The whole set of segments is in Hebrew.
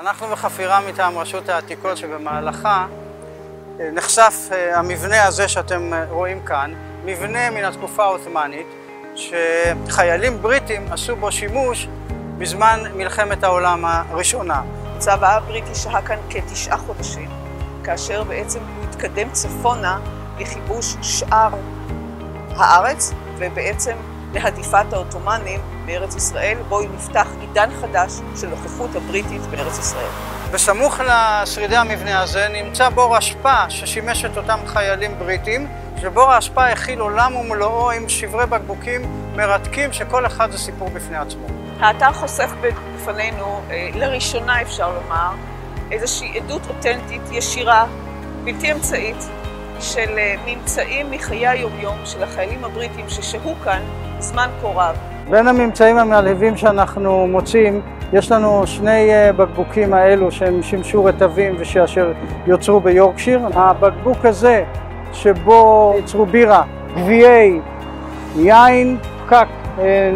אנחנו בחפירה מטעם רשות העתיקות שבמהלכה נחשף המבנה הזה שאתם רואים כאן, מבנה מן התקופה העות'מאנית שחיילים בריטים עשו בו שימוש בזמן מלחמת העולם הראשונה. הצבא הבריטי שהה כאן כ9 חודשים, כאשר בעצם הוא התקדם צפונה לכיבוש שאר הארץ ובעצם להדיפת העות'מאנים בארץ ישראל, בו נפתח עידן חדש של נוכחות הבריטית בארץ ישראל. בסמוך לשרידי המבנה הזה נמצא בור אשפה ששימש את אותם חיילים בריטים, שבור האשפה הכיל עולם ומלואו עם שברי בקבוקים מרתקים שכל אחד זה סיפור בפני עצמו. האתר חושף בפנינו, לראשונה אפשר לומר, איזושהי עדות אותנטית, ישירה, בלתי אמצעית, של ממצאים מחיי היומיום של החיילים הבריטים ששהו כאן זמן כה רב. בין הממצאים המלהיבים שאנחנו מוצאים, יש לנו 2 בקבוקים האלו שהם שימשו רטבים ושאשר יוצרו ביורקשיר. הבקבוק הזה שבו יצרו בירה, גביעי, יין, פקק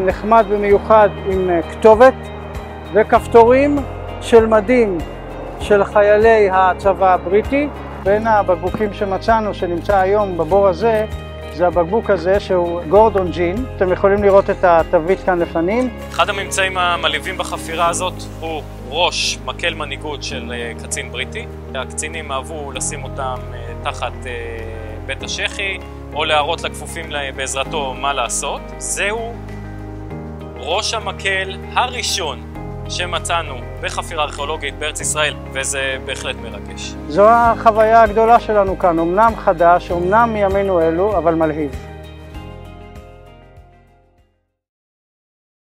נחמד במיוחד עם כתובת וכפתורים של מדים של חיילי הצבא הבריטי. בין הבקבוקים שמצאנו שנמצא היום בבור הזה זה הבקבוק הזה שהוא גורדון ג'ין. אתם יכולים לראות את התווית כאן לפנים. אחד הממצאים המלהיבים בחפירה הזאת הוא ראש מקל מנהיגות של קצין בריטי. הקצינים אהבו לשים אותם תחת בית השחי או להראות לכפופים בעזרתו מה לעשות. זהו ראש המקל הראשון שמצאנו בחפירה ארכיאולוגית בארץ ישראל, וזה בהחלט מרגש. זו החוויה הגדולה שלנו כאן, אמנם חדש, אמנם מימינו אלו, אבל מלהיב.